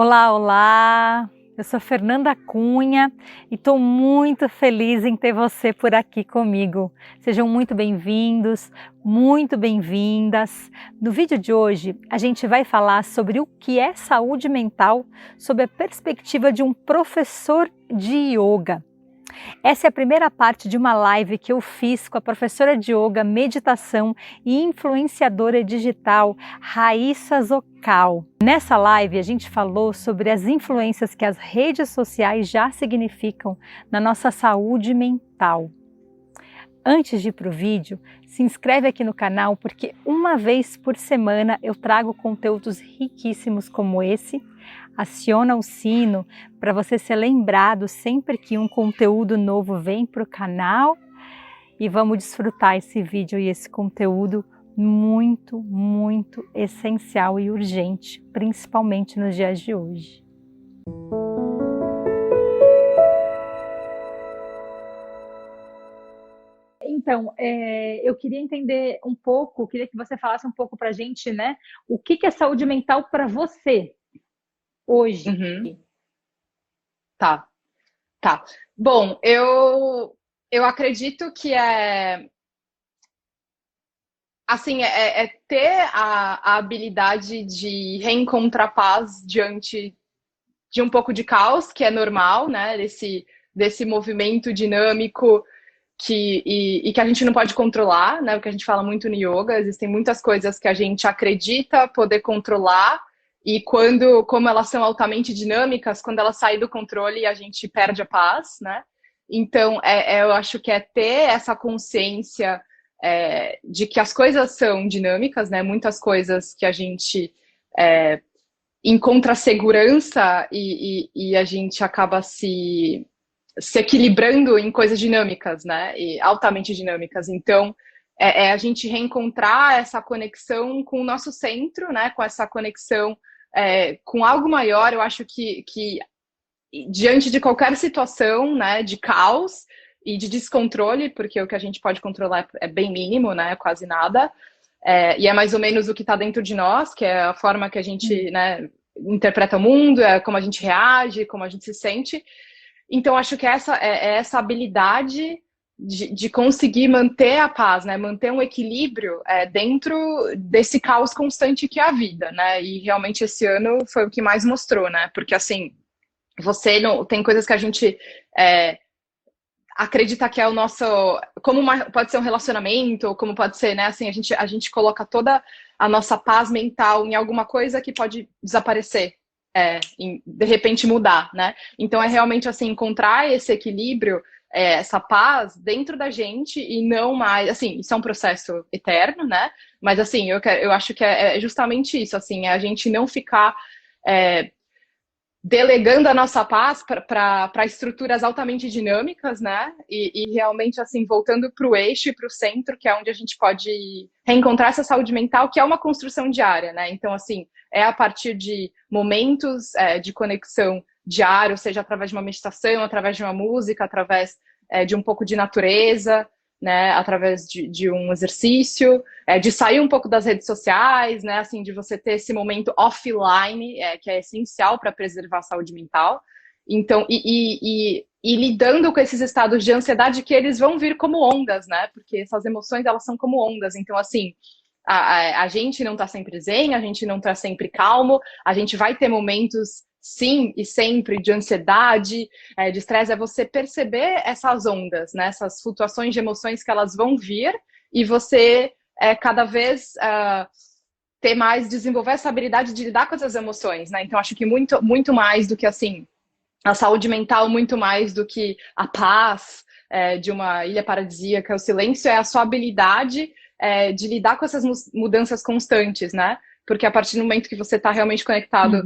Olá, olá! Eu sou Fernanda Cunha e estou muito feliz em ter você por aqui comigo. Sejam muito bem-vindos, muito bem-vindas. No vídeo de hoje, a gente vai falar sobre o que é saúde mental sob a perspectiva de um professor de yoga. Essa é a primeira parte de uma live que eu fiz com a professora de yoga, meditação e influenciadora digital Raíssa Zocal. Nessa live a gente falou sobre as influências que as redes sociais já significam na nossa saúde mental. Antes de ir para o vídeo, se inscreve aqui no canal porque uma vez por semana eu trago conteúdos riquíssimos como esse. Aciona o sino para você ser lembrado sempre que um conteúdo novo vem para o canal. E vamos desfrutar esse vídeo e esse conteúdo muito, muito essencial e urgente, principalmente nos dias de hoje. Então, eu queria entender um pouco, queria que você falasse um pouco para a gente, né? O que é saúde mental para você hoje? Tá. Bom, eu acredito que assim, ter a habilidade de reencontrar paz diante de um pouco de caos, que é normal, né? Desse movimento dinâmico e que a gente não pode controlar, né? O que a gente fala muito no yoga, existem muitas coisas que a gente acredita poder controlar e como elas são altamente dinâmicas, quando elas saem do controle, a gente perde a paz, né? Então, eu acho que é ter essa consciência de que as coisas são dinâmicas, né? Muitas coisas que a gente encontra segurança e a gente acaba se equilibrando em coisas dinâmicas, né? E altamente dinâmicas. Então, a gente reencontrar essa conexão com o nosso centro, né? Com essa conexão com algo maior. Eu acho que diante de qualquer situação, né? De caos e de descontrole, porque o que a gente pode controlar é bem mínimo, né? Quase nada. E é mais ou menos o que está dentro de nós, que é a forma que a gente, né, interpreta o mundo, é como a gente reage, como a gente se sente. Então, acho que essa habilidade de conseguir manter a paz, né? Manter um equilíbrio dentro desse caos constante que é a vida, né? E realmente esse ano foi o que mais mostrou, né? Porque, assim, você não tem coisas que a gente acredita que é o nosso... pode ser um relacionamento, ou como pode ser, né? Assim, a gente coloca toda a nossa paz mental em alguma coisa que pode desaparecer. De repente mudar, né? Então é realmente assim, encontrar esse equilíbrio, essa paz dentro da gente e não mais, assim, isso é um processo eterno, né? Mas assim, eu acho que é justamente isso, assim, é a gente não ficar delegando a nossa paz para estruturas altamente dinâmicas, né? E realmente, assim, voltando para o eixo e para o centro, que é onde a gente pode reencontrar essa saúde mental, que é uma construção diária, né? Então, assim, é a partir de momentos de conexão diário, seja através de uma meditação, através de uma música, através de um pouco de natureza, né? Através de um exercício, de sair um pouco das redes sociais, né? Assim, de você ter esse momento offline, que é essencial para preservar a saúde mental. Então, e lidando com esses estados de ansiedade que eles vão vir como ondas, né? Porque essas emoções, elas são como ondas. Então, assim, a gente não está sempre zen, a gente não está sempre calmo, a gente vai ter momentos, sim, e sempre de ansiedade, de estresse. É você perceber essas ondas, né? Essas flutuações de emoções que elas vão vir e você cada vez desenvolver essa habilidade de lidar com essas emoções, né? Então, acho que muito, muito mais do que, assim, a saúde mental, muito mais do que a paz de uma ilha paradisíaca, o silêncio é a sua habilidade de lidar com essas mudanças constantes, né? Porque a partir do momento que você está realmente conectado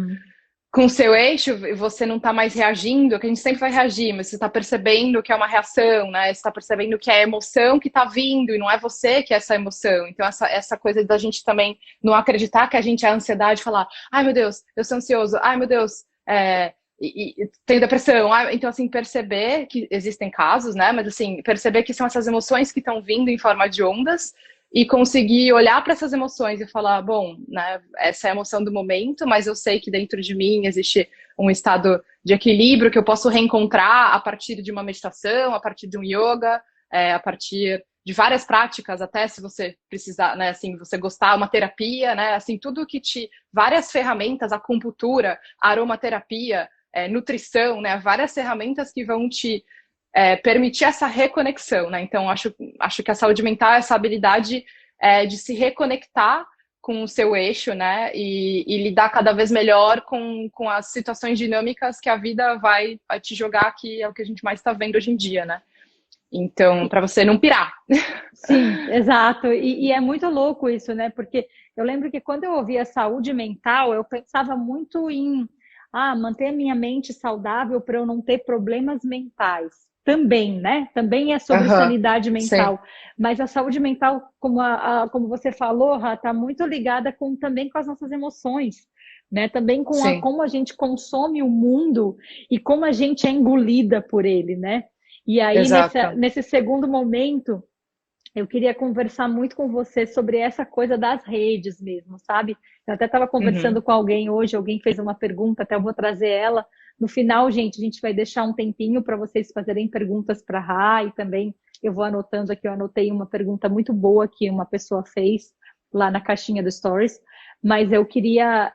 com o seu eixo, você não está mais reagindo, que a gente sempre vai reagir, mas você está percebendo que é uma reação, né? Você está percebendo que é a emoção que está vindo e não é você que é essa emoção. Então, essa coisa da gente também não acreditar que a gente é a ansiedade, falar, ai meu Deus, eu sou ansioso, ai meu Deus, tenho depressão. Então, assim, perceber que existem casos, né? Mas, assim, perceber que são essas emoções que estão vindo em forma de ondas e conseguir olhar para essas emoções e falar, bom, né, essa é a emoção do momento, mas eu sei que dentro de mim existe um estado de equilíbrio que eu posso reencontrar a partir de uma meditação, a partir de um yoga, a partir de várias práticas, até se você precisar, né, assim, você gostar, uma terapia, né, assim, tudo que várias ferramentas, acupuntura, aromaterapia, nutrição, né, várias ferramentas que vão te permitir essa reconexão, né? Então, acho que a saúde mental é essa habilidade de se reconectar com o seu eixo, né? E lidar cada vez melhor com as situações dinâmicas que a vida vai te jogar, que é o que a gente mais está vendo hoje em dia, né? Então, para você não pirar. Sim, exato. E é muito louco isso, né? Porque eu lembro que quando eu ouvia saúde mental, eu pensava muito em manter a minha mente saudável para eu não ter problemas mentais. Também, né? Também é sobre sanidade sim. mental. Mas a saúde mental, como você falou, está muito ligada também com as nossas emoções, né? Também com Sim. como a gente consome o mundo e como a gente é engolida por ele, né? E aí, Exato. nesse segundo momento, eu queria conversar muito com você sobre essa coisa das redes mesmo, sabe? Eu até estava conversando com alguém hoje, alguém fez uma pergunta, até eu vou trazer ela. No final, gente, a gente vai deixar um tempinho para vocês fazerem perguntas para a Ra, e também eu vou anotando aqui, eu anotei uma pergunta muito boa que uma pessoa fez lá na caixinha do Stories, mas eu queria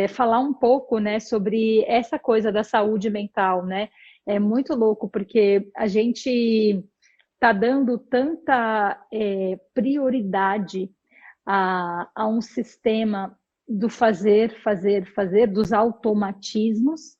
falar um pouco, né, sobre essa coisa da saúde mental, né? É muito louco, porque a gente está dando tanta prioridade a um sistema do fazer, dos automatismos,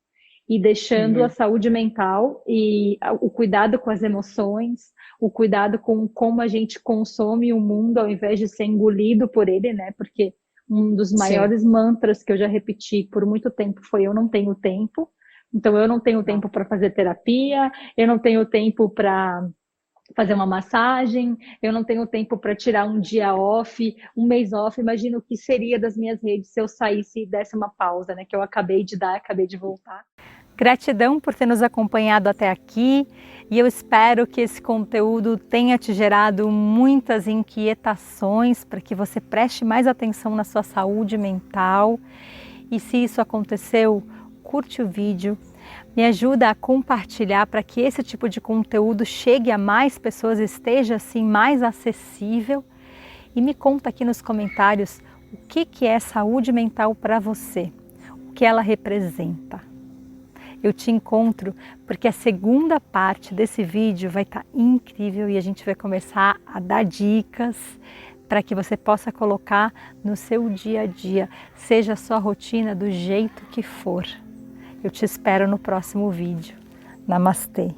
e deixando a saúde mental e o cuidado com as emoções, o cuidado com como a gente consome o mundo ao invés de ser engolido por ele, né? Porque um dos Sim. maiores mantras que eu já repeti por muito tempo foi: eu não tenho tempo. Então, eu não tenho tempo para fazer terapia, eu não tenho tempo para fazer uma massagem, eu não tenho tempo para tirar um dia off, um mês off. Imagina o que seria das minhas redes se eu saísse e desse uma pausa, né? Que eu acabei de dar, acabei de voltar. Gratidão por ter nos acompanhado até aqui, e eu espero que esse conteúdo tenha te gerado muitas inquietações para que você preste mais atenção na sua saúde mental. E se isso aconteceu, curte o vídeo, me ajuda a compartilhar para que esse tipo de conteúdo chegue a mais pessoas, esteja assim mais acessível, e me conta aqui nos comentários o que é saúde mental para você, o que ela representa. Eu te encontro porque a segunda parte desse vídeo vai estar incrível e a gente vai começar a dar dicas para que você possa colocar no seu dia a dia, seja a sua rotina do jeito que for. Eu te espero no próximo vídeo. Namastê!